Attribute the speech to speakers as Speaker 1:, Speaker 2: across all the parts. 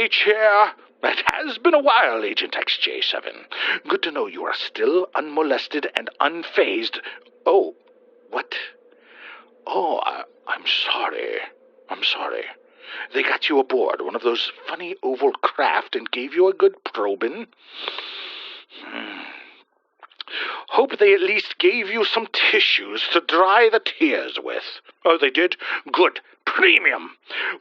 Speaker 1: H here. It has been a while, Agent XJ7. Good to know you are still unmolested and unfazed. Oh, what? Oh, I'm sorry. I'm sorry. They got you aboard one of those funny oval craft and gave you a good probing. Hope they at least gave you some tissues to dry the tears with. Oh, they did? Good. Premium.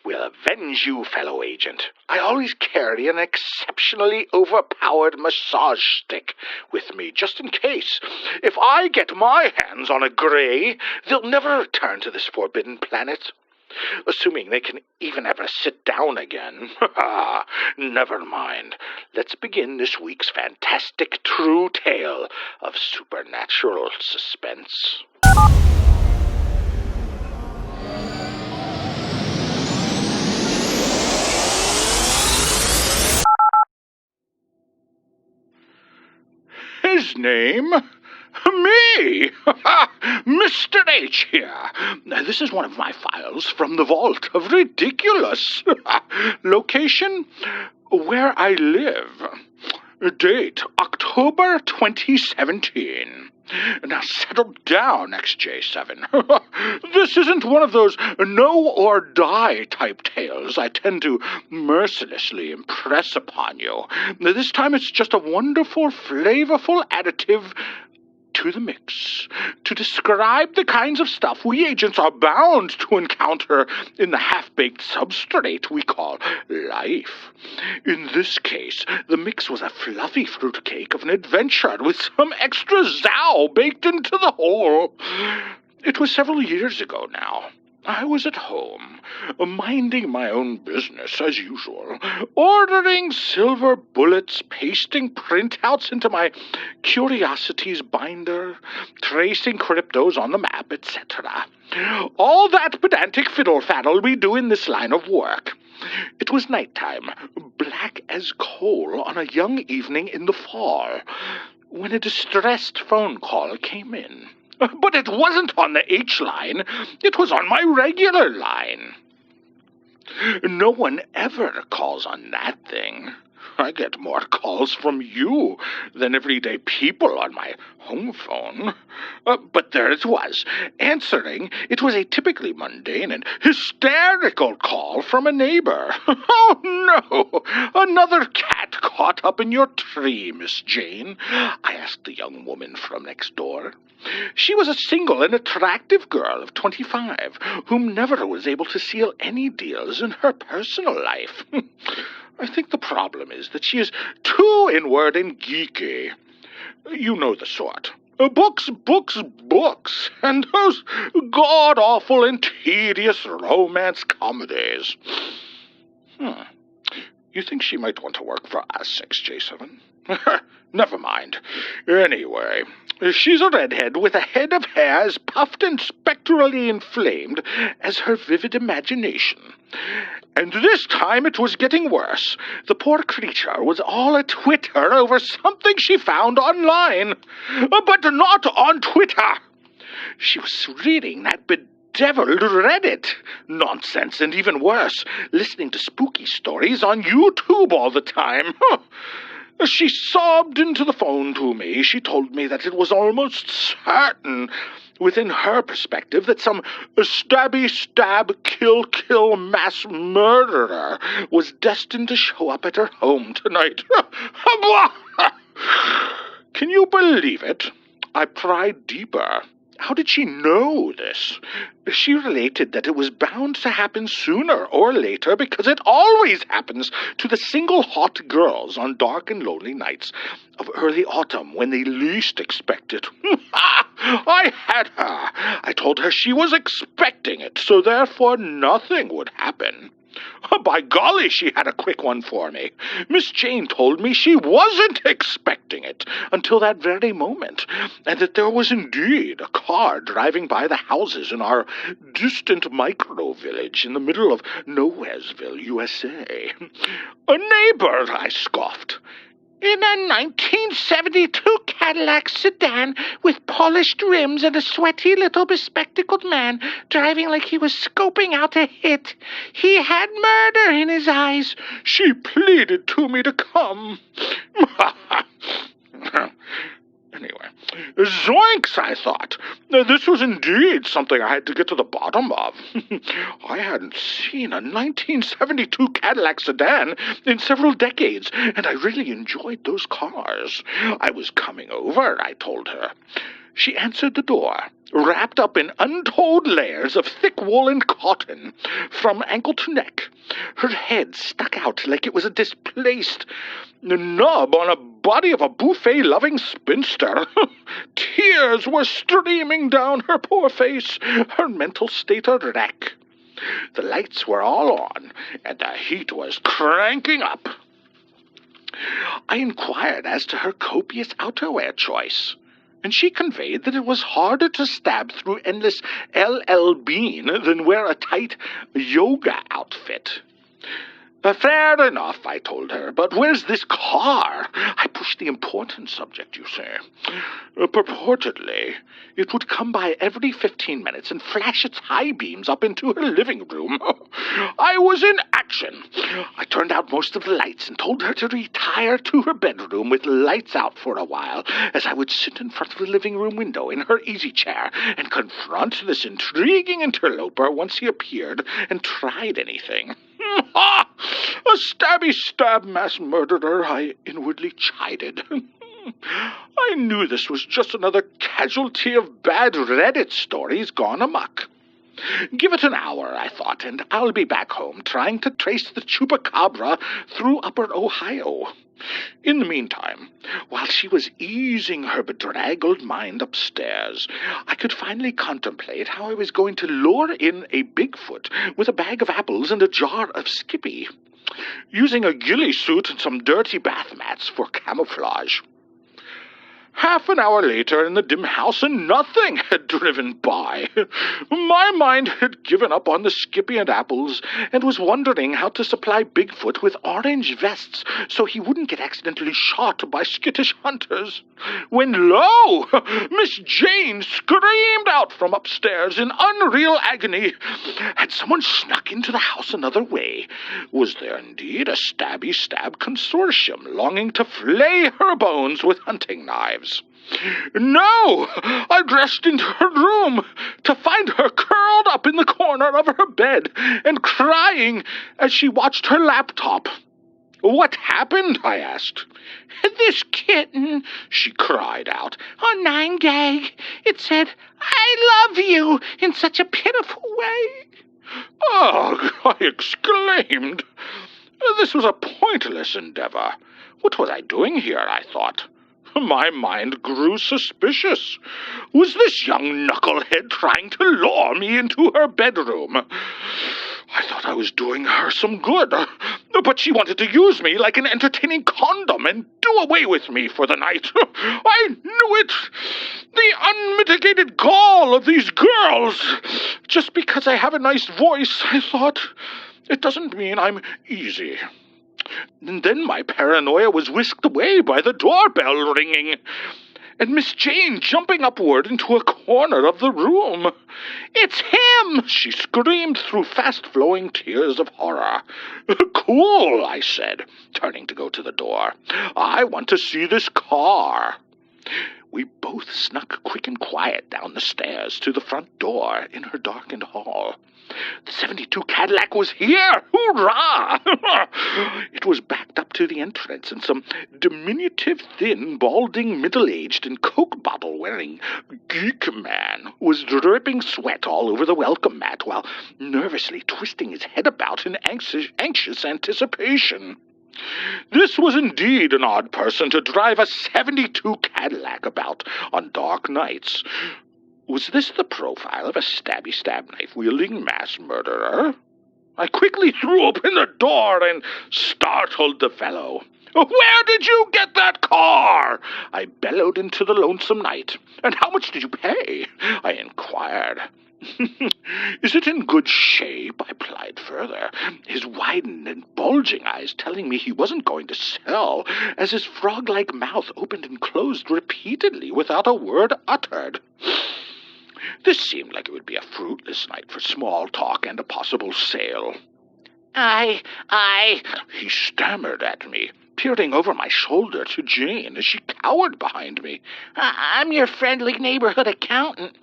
Speaker 1: We'll avenge you, fellow agent. I always carry an exceptionally overpowered massage stick with me, just in case. If I get my hands on a Grey, they'll never return to this forbidden planet. Assuming they can even ever sit down again. Never mind. Let's begin this week's fantastic true tale of supernatural suspense. His name? Me! Mr. H here. This is one of my files from the Vault of Ridiculous. Location? Where I live. Date, October 2017. Now settle down, XJ7. This isn't one of those know-or-die type tales I tend to mercilessly impress upon you. This time it's just a wonderful, flavorful additive to the mix to describe the kinds of stuff we agents are bound to encounter in the half-baked substrate we call life. In this case, the mix was a fluffy fruitcake of an adventure with some extra zow baked into the whole. It was several years ago now. I was at home, minding my own business as usual, ordering silver bullets, pasting printouts into my curiosities binder, tracing cryptos on the map, etc. All that pedantic fiddle-faddle we do in this line of work. It was nighttime, black as coal on a young evening in the fall, when a distressed phone call came in. But it wasn't on the H line. It was on my regular line. No one ever calls on that thing. I get more calls from you than everyday people on my home phone. But there it was. Answering, it was a typically mundane and hysterical call from a neighbor. Oh, no! Another cat caught up in your tree, Miss Jane, I asked the young woman from next door. She was a single and attractive girl of 25, whom never was able to seal any deals in her personal life. I think the problem is that she is too inward and geeky. You know the sort. Books, books, books, and those god-awful and tedious romance comedies. You think she might want to work for us, XJ7? Never mind. Anyway, she's a redhead with a head of hair as puffed and spectrally inflamed as her vivid imagination. And this time it was getting worse. The poor creature was all a Twitter over something she found online. But not on Twitter. She was reading that bedeviled Reddit nonsense, and even worse, listening to spooky stories on YouTube all the time. As she sobbed into the phone to me, she told me that it was almost certain, within her perspective, that some stabby-stab, kill-kill mass murderer was destined to show up at her home tonight. Can you believe it? I pried deeper. How did she know this? She related that it was bound to happen sooner or later because it always happens to the single hot girls on dark and lonely nights of early autumn when they least expect it. I had her. I told her she was expecting it, so therefore nothing would happen. By golly, she had a quick one for me. Miss Jane told me she wasn't expecting it until that very moment, and that there was indeed a car driving by the houses in our distant micro-village in the middle of Nowheresville, USA. A neighbor, I scoffed. In a 1972 Cadillac sedan with polished rims and a sweaty little bespectacled man driving like he was scoping out a hit. He had murder in his eyes. She pleaded to me to come. Anyway, zoinks, I thought. This was indeed something I had to get to the bottom of. I hadn't seen a 1972 Cadillac sedan in several decades, and I really enjoyed those cars. I was coming over, I told her. She answered the door, wrapped up in untold layers of thick woolen cotton from ankle to neck. Her head stuck out like it was a displaced nub on a body of a buffet-loving spinster. Tears were streaming down her poor face, her mental state a wreck. The lights were all on, and the heat was cranking up. I inquired as to her copious outerwear choice, and she conveyed that it was harder to stab through endless LL Bean than wear a tight yoga outfit. Fair enough, I told her, but where's this car? I pushed the important subject, you say. Purportedly, it would come by every 15 minutes and flash its high beams up into her living room. I was in action. I turned out most of the lights and told her to retire to her bedroom with lights out for a while, as I would sit in front of the living room window in her easy chair and confront this intriguing interloper once he appeared and tried anything. A stabby-stab mass murderer, I inwardly chided. I knew this was just another casualty of bad Reddit stories gone amok. Give it an hour, I thought, and I'll be back home trying to trace the chupacabra through Upper Ohio. In the meantime, while she was easing her bedraggled mind upstairs, I could finally contemplate how I was going to lure in a Bigfoot with a bag of apples and a jar of Skippy, using a ghillie suit and some dirty bath mats for camouflage. Half an hour later in the dim house, and nothing had driven by. My mind had given up on the Skippy and apples, and was wondering how to supply Bigfoot with orange vests so he wouldn't get accidentally shot by skittish hunters, when lo! Miss Jane screamed out from upstairs in unreal agony. Had someone snuck into the house another way? Was there indeed a stabby-stab consortium longing to flay her bones with hunting knives? No! I rushed into her room to find her curled up in the corner of her bed and crying as she watched her laptop. What happened? I asked. This kitten, she cried out, on 9gag. It said, I love you, in such a pitiful way. Ugh, I exclaimed. This was a pointless endeavor. What was I doing here, I thought. My mind grew suspicious. Was this young knucklehead trying to lure me into her bedroom? I thought I was doing her some good, but she wanted to use me like an entertaining condom and do away with me for the night. I knew it! The unmitigated gall of these girls! Just because I have a nice voice, I thought, it doesn't mean I'm easy. And then my paranoia was whisked away by the doorbell ringing, and Miss Jane jumping upward into a corner of the room. It's him! She screamed through fast-flowing tears of horror. Cool, I said, turning to go to the door. I want to see this car. We both snuck quick and quiet down the stairs to the front door in her darkened hall. The 72 Cadillac was here! Hoorah! It was backed up to the entrance, and some diminutive, thin, balding, middle-aged, and Coke bottle-wearing geek man was dripping sweat all over the welcome mat while nervously twisting his head about in anxious anticipation. This was indeed an odd person to drive a 72 Cadillac about on dark nights. Was this the profile of a stabby-stab knife-wielding mass murderer? I quickly threw open the door and startled the fellow. Where did you get that car? I bellowed into the lonesome night. And how much did you pay? I inquired. Is it in good shape? I plied further, his widened and bulging eyes telling me he wasn't going to sell, as his frog-like mouth opened and closed repeatedly without a word uttered. This seemed like it would be a fruitless night for small talk and a possible sale. I... He stammered at me, peering over my shoulder to Jane as she cowered behind me. I'm your friendly neighborhood accountant.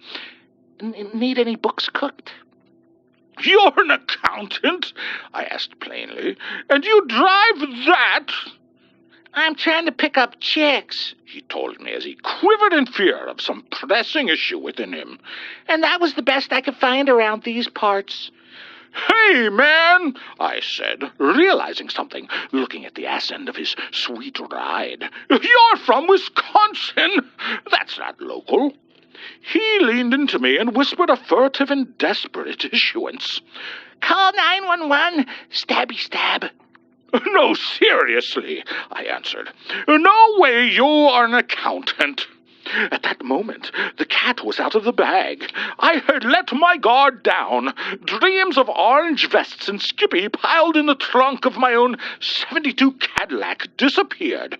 Speaker 1: Need any books cooked? You're an accountant? I asked plainly. And you drive that? I'm trying to pick up chicks, he told me as he quivered in fear of some pressing issue within him. And that was the best I could find around these parts. Hey, man, I said, realizing something, looking at the ass end of his sweet ride. You're from Wisconsin. That's not local. He leaned into me and whispered a furtive and desperate issuance. Call 911, stabby stab. No, seriously, I answered. No way you are an accountant. At that moment, the cat was out of the bag. I had let my guard down. Dreams of orange vests and Skippy piled in the trunk of my own '72 Cadillac disappeared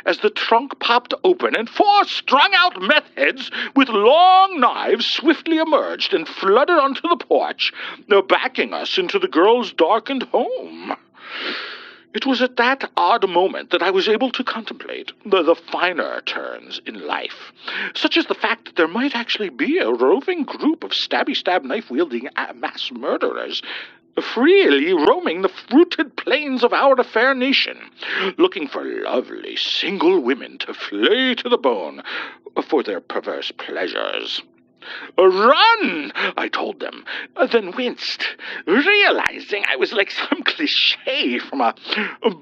Speaker 1: as the trunk popped open and 4 strung-out meth heads with long knives swiftly emerged and flooded onto the porch, backing us into the girl's darkened home. It was at that odd moment that I was able to contemplate the finer turns in life, such as the fact that there might actually be a roving group of stabby-stab knife-wielding mass murderers freely roaming the fruited plains of our fair nation, looking for lovely single women to flay to the bone for their perverse pleasures. Run, I told them, then winced, realizing I was like some cliché from a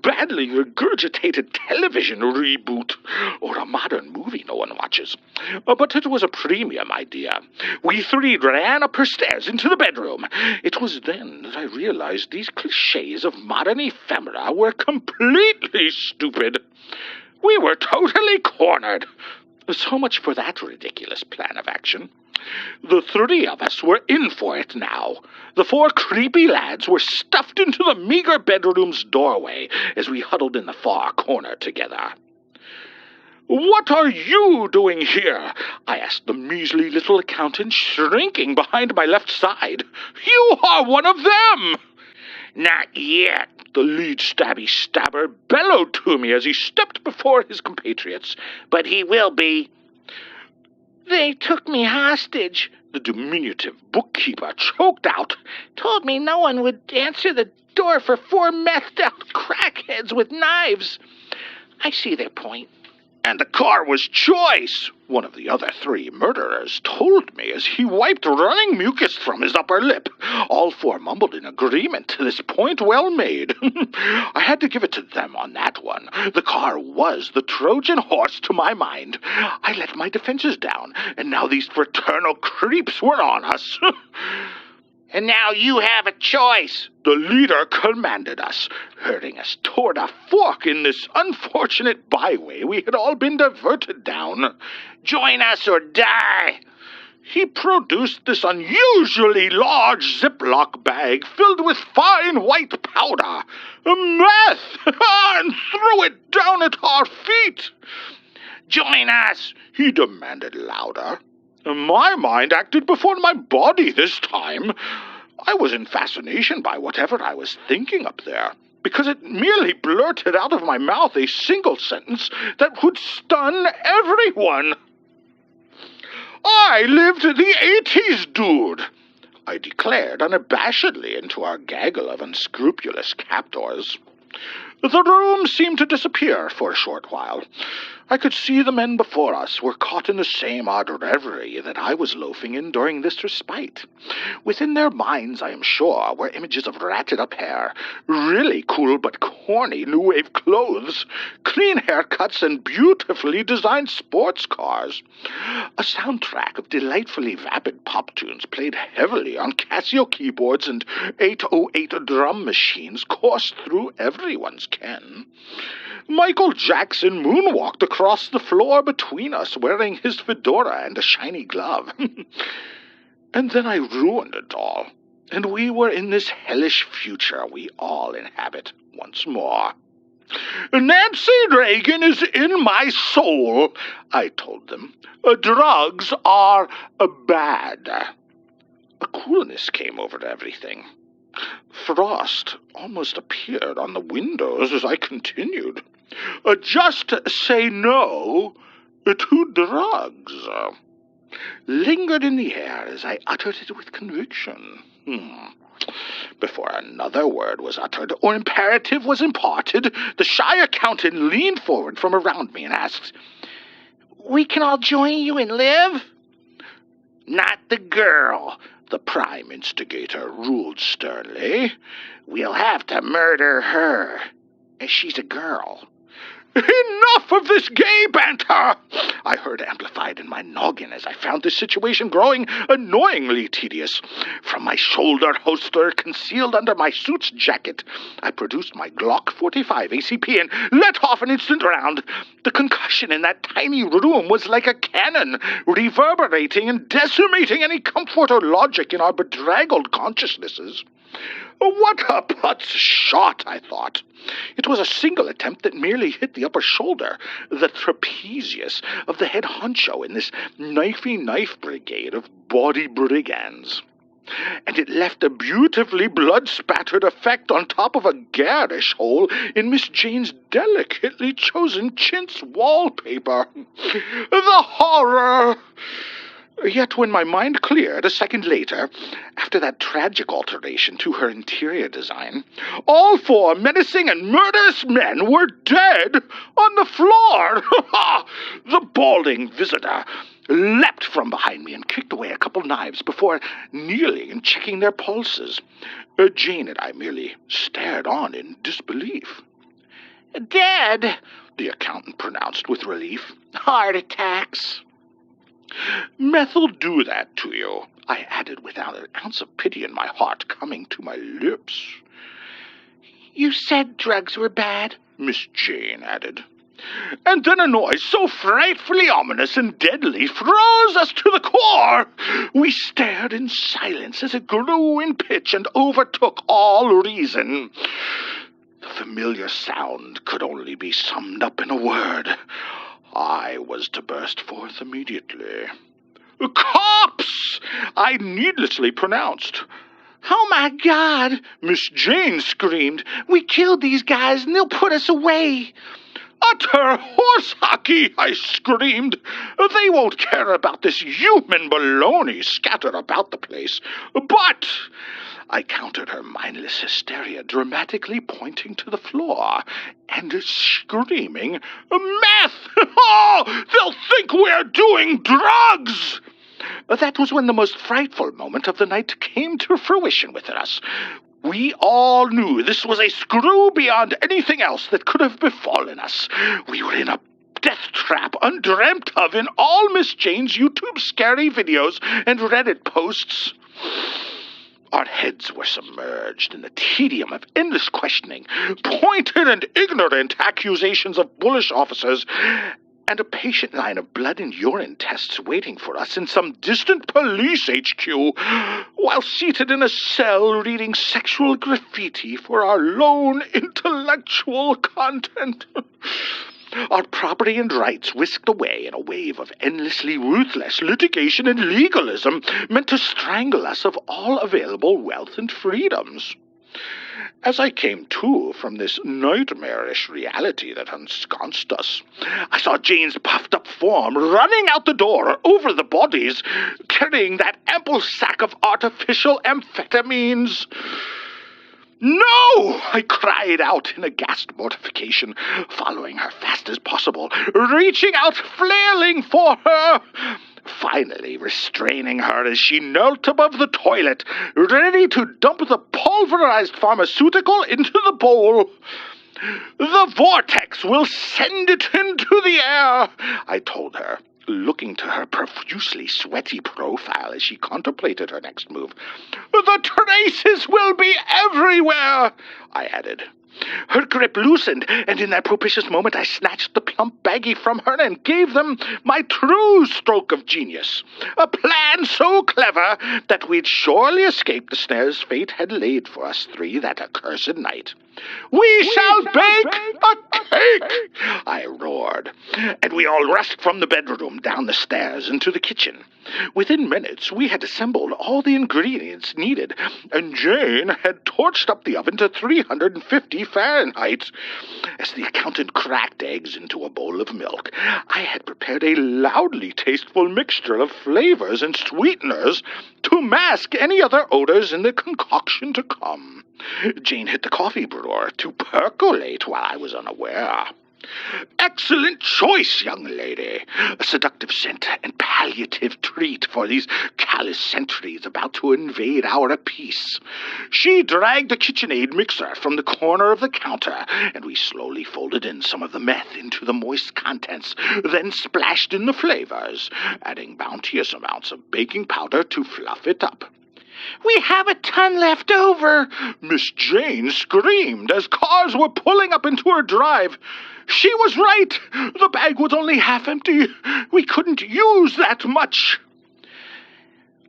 Speaker 1: badly regurgitated television reboot or a modern movie no one watches. But it was a premium idea. We 3 ran up her stairs into the bedroom. It was then that I realized these clichés of modern ephemera were completely stupid. We were totally cornered. So much for that ridiculous plan of action. The 3 of us were in for it now. The 4 creepy lads were stuffed into the meager bedroom's doorway as we huddled in the far corner together. What are you doing here? I asked the measly little accountant, shrinking behind my left side. You are one of them! Not yet, the lead stabby stabber bellowed to me as he stepped before his compatriots. But he will be. They took me hostage, the diminutive bookkeeper choked out. Told me no one would answer the door for 4 methed-out crackheads with knives. I see their point. And the car was choice, one of the other 3 murderers told me as he wiped running mucus from his upper lip. All 4 mumbled in agreement to this point well made. I had to give it to them on that one. The car was the Trojan horse to my mind. I let my defenses down, and now these fraternal creeps were on us. And now you have a choice, the leader commanded us, herding us toward a fork in this unfortunate byway we had all been diverted down. Join us or die. He produced this unusually large Ziploc bag filled with fine white powder, meth, and threw it down at our feet. Join us, he demanded louder. My mind acted before my body this time. I was in fascination by whatever I was thinking up there, because it merely blurted out of my mouth a single sentence that would stun everyone. I lived the 80s, dude, I declared unabashedly into our gaggle of unscrupulous captors. The room seemed to disappear for a short while. I could see the men before us were caught in the same odd reverie that I was loafing in during this respite. Within their minds, I am sure, were images of ratted-up hair, really cool but corny new wave clothes, clean haircuts, and beautifully designed sports cars. A soundtrack of delightfully vapid pop tunes played heavily on Casio keyboards and 808 drum machines coursed through everyone's ken. Michael Jackson moonwalked across the floor between us, wearing his fedora and a shiny glove. And then I ruined it all, and we were in this hellish future we all inhabit once more. Nancy Reagan is in my soul, I told them. Drugs are bad. A coolness came over everything. Frost almost appeared on the windows as I continued. Just say no to drugs. Lingered in the air as I uttered it with conviction. Before another word was uttered or imperative was imparted, the shy accountant leaned forward from around me and asked, "We can all join you and live?" "Not the girl," the prime instigator ruled sternly. "We'll have to murder her. She's a girl." "Enough of this gay banter!" I heard amplified in my noggin as I found this situation growing annoyingly tedious. From my shoulder holster, concealed under my suit's jacket, I produced my Glock 45 ACP and let off an instant round. The concussion in that tiny room was like a cannon, reverberating and decimating any comfort or logic in our bedraggled consciousnesses. What a putz shot, I thought. It was a single attempt that merely hit the upper shoulder, the trapezius of the head honcho in this knifey knife brigade of bawdy brigands. And it left a beautifully blood-spattered effect on top of a garish hole in Miss Jane's delicately chosen chintz wallpaper. The horror! Yet when my mind cleared a second later, after that tragic alteration to her interior design, all four menacing and murderous men were dead on the floor. The balding visitor leapt from behind me and kicked away a couple knives before kneeling and checking their pulses. Jane and I merely stared on in disbelief. "Dead," the accountant pronounced with relief. "Heart attacks." "Meth'll do that to you," I added without an ounce of pity in my heart coming to my lips. "You said drugs were bad," Miss Jane added. And then a noise so frightfully ominous and deadly froze us to the core. We stared in silence as it grew in pitch and overtook all reason. The familiar sound could only be summed up in a word. I was to burst forth immediately. "Cops!" I needlessly pronounced. "Oh, my God!" Miss Jane screamed. "We killed these guys, and they'll put us away." "Utter horse hockey!" I screamed. "They won't care about this human baloney scattered about the place. But," I countered her mindless hysteria, dramatically pointing to the floor and screaming, "Meth! Oh, they'll think we're doing drugs!" That was when the most frightful moment of the night came to fruition within us. We all knew this was a screw beyond anything else that could have befallen us. We were in a death trap undreamt of in all Miss Jane's YouTube scary videos and Reddit posts. Our heads were submerged in the tedium of endless questioning, pointed and ignorant accusations of bullish officers, and a patient line of blood and urine tests waiting for us in some distant police HQ, while seated in a cell reading sexual graffiti for our lone intellectual content. Our property and rights whisked away in a wave of endlessly ruthless litigation and legalism meant to strangle us of all available wealth and freedoms. As I came to from this nightmarish reality that ensconced us, I saw Jane's puffed-up form running out the door over the bodies, carrying that ample sack of artificial amphetamines. "No!" I cried out in aghast mortification, following her fast as possible, reaching out, flailing for her, finally restraining her as she knelt above the toilet, ready to dump the pulverized pharmaceutical into the bowl. "The vortex will send it into the air," I told her, looking to her profusely sweaty profile as she contemplated her next move. "The traces will be everywhere," I added. Her grip loosened, and in that propitious moment I snatched the plump baggie from her and gave them my true stroke of genius. A plan so clever that we'd surely escape the snares fate had laid for us three that accursed night. We shall bake a cake, I roared, and we all rushed from the bedroom down the stairs into the kitchen. Within minutes we had assembled all the ingredients needed, and Jane had torched up the oven to 350 Fahrenheit. As the accountant cracked eggs into a bowl of milk, I had prepared a loudly tasteful mixture of flavors and sweeteners to mask any other odors in the concoction to come. Jane hit the coffee brewer to percolate while I was unaware. Excellent choice, young lady. A seductive scent and palliative treat for these callous sentries about to invade our peace. She dragged a KitchenAid mixer from the corner of the counter, and we slowly folded in some of the meth into the moist contents, then splashed in the flavors, adding bounteous amounts of baking powder to fluff it up. We have a ton left over, Miss Jane screamed as cars were pulling up into her drive. She was right. The bag was only half empty. We couldn't use that much.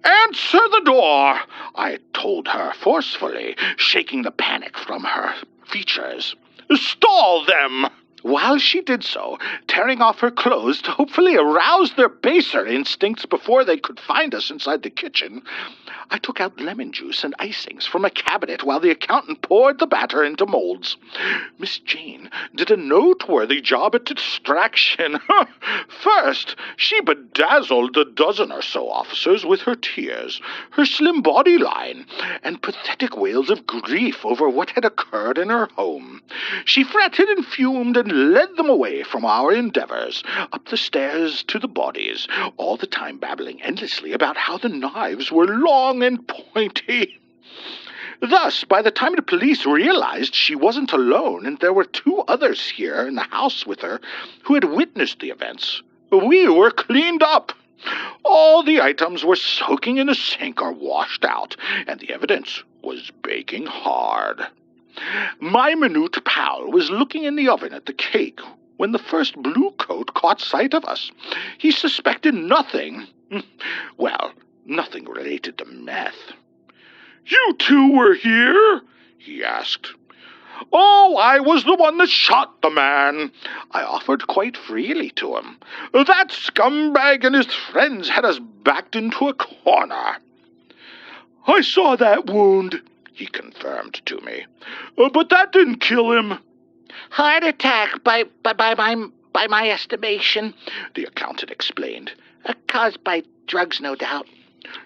Speaker 1: Answer the door, I told her forcefully, shaking the panic from her features. Stall them. While she did so, tearing off her clothes to hopefully arouse their baser instincts before they could find us inside the kitchen, I took out lemon juice and icings from a cabinet while the accountant poured the batter into molds. Miss Jane did a noteworthy job at distraction. First, she bedazzled the dozen or so officers with her tears, her slim body line, and pathetic wails of grief over what had occurred in her home. She fretted and fumed and led them away from our endeavors, up the stairs to the bodies, all the time babbling endlessly about how the knives were long and pointy. Thus, by the time the police realized she wasn't alone and there were two others here in the house with her who had witnessed the events, we were cleaned up. All the items were soaking in the sink or washed out, and the evidence was baking hard. My minute pal was looking in the oven at the cake when the first blue coat caught sight of us. He suspected nothing. Well, nothing related to meth. You two were here? He asked. Oh, I was the one that shot the man, I offered quite freely to him. That scumbag and his friends had us backed into a corner. I saw that wound, he confirmed to me. But that didn't kill him. Heart attack, by my estimation, the accountant explained. Caused by drugs, no doubt.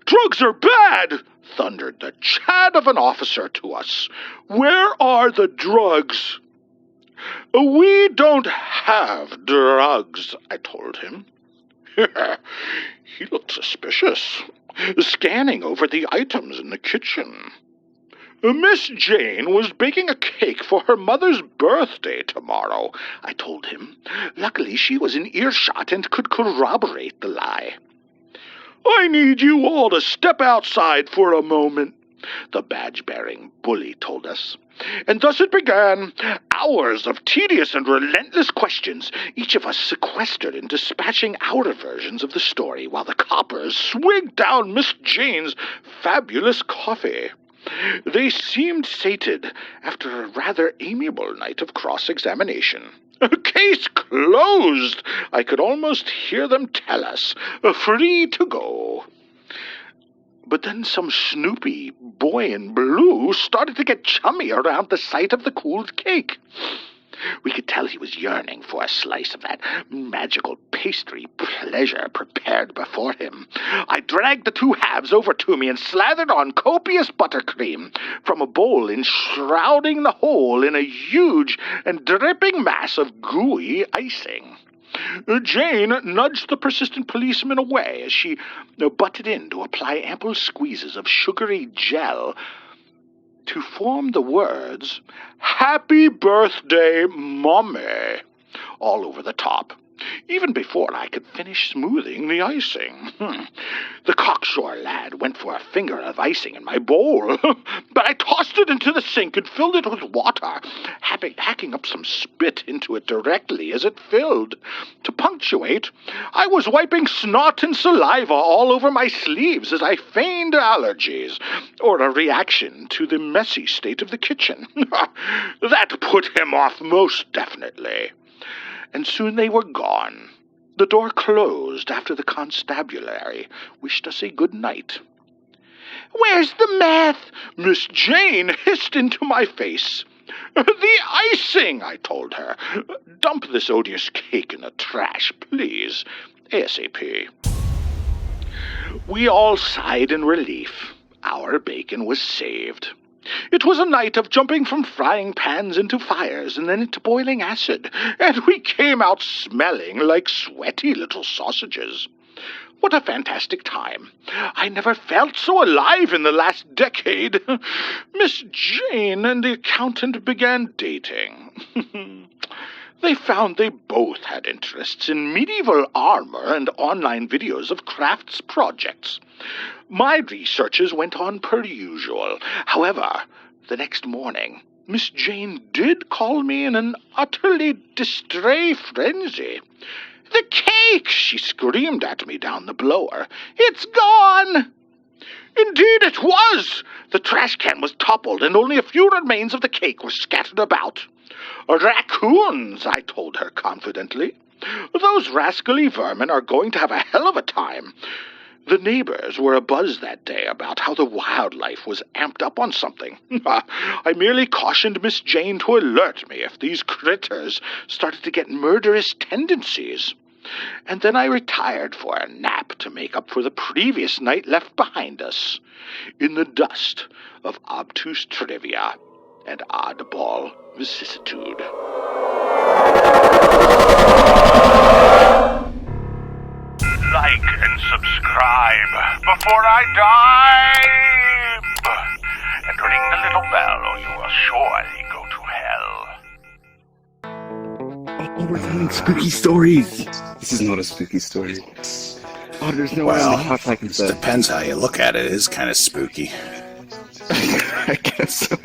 Speaker 1: Drugs are bad, thundered the Chad of an officer to us. Where are the drugs? We don't have drugs, I told him. He looked suspicious, scanning over the items in the kitchen. Miss Jane was baking a cake for her mother's birthday tomorrow, I told him. Luckily, she was in earshot and could corroborate the lie. I need you all to step outside for a moment, the badge-bearing bully told us. And thus it began, hours of tedious and relentless questions, each of us sequestered in dispatching our versions of the story while the coppers swigged down Miss Jane's fabulous coffee. They seemed sated after a rather amiable night of cross-examination. Case closed, I could almost hear them tell us. Free to go. But then some Snoopy boy in blue started to get chummy around the sight of the cooled cake. We could tell he was yearning for a slice of that magical pastry pleasure prepared before him. I dragged the two halves over to me and slathered on copious buttercream from a bowl, enshrouding the whole in a huge and dripping mass of gooey icing. Jane nudged the persistent policeman away as she butted in to apply ample squeezes of sugary gel to form the words, "Happy Birthday, Mommy," all over the top. even before I could finish smoothing the icing. The cocksure lad went for a finger of icing in my bowl, but I tossed it into the sink and filled it with water, hacking up some spit into it directly as it filled. To punctuate, I was wiping snot and saliva all over my sleeves as I feigned allergies, or a reaction to the messy state of the kitchen. That put him off most definitely. And soon they were gone. The door closed after the constabulary wished us a good night. "Where's the meth?" Miss Jane hissed into my face. "The icing," I told her. "Dump this odious cake in the trash, please. ASAP." We all sighed in relief. Our bacon was saved. It was a night of jumping from frying pans into fires and then into boiling acid, and we came out smelling like sweaty little sausages. What a fantastic time. I never felt so alive in the last decade. Miss Jane and the accountant began dating. They found they both had interests in medieval armor and online videos of crafts projects. My researches went on per usual. However, the next morning, Miss Jane did call me in an utterly distrait frenzy. "The cake!" she screamed at me down the blower. "It's gone!" Indeed it was! The trash can was toppled, and only a few remains of the cake were scattered about. "Raccoons," I told her confidently. "Those rascally vermin are going to have a hell of a time." The neighbors were abuzz that day about how the wildlife was amped up on something. I merely cautioned Miss Jane to alert me if these critters started to get murderous tendencies. And then I retired for a nap to make up for the previous night left behind us, in the dust of obtuse trivia and oddball vicissitude.
Speaker 2: Like and subscribe before I die! And ring the little bell or you will surely go to hell.
Speaker 3: Oh, we're telling spooky stories. This is not a spooky story. Oh, there's no way on the couch I can
Speaker 4: it
Speaker 3: sit.
Speaker 4: depends how you look at it. It is kind of spooky.
Speaker 3: I guess so.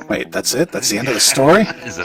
Speaker 4: Wait, that's it? That's the end of the story?
Speaker 2: That is a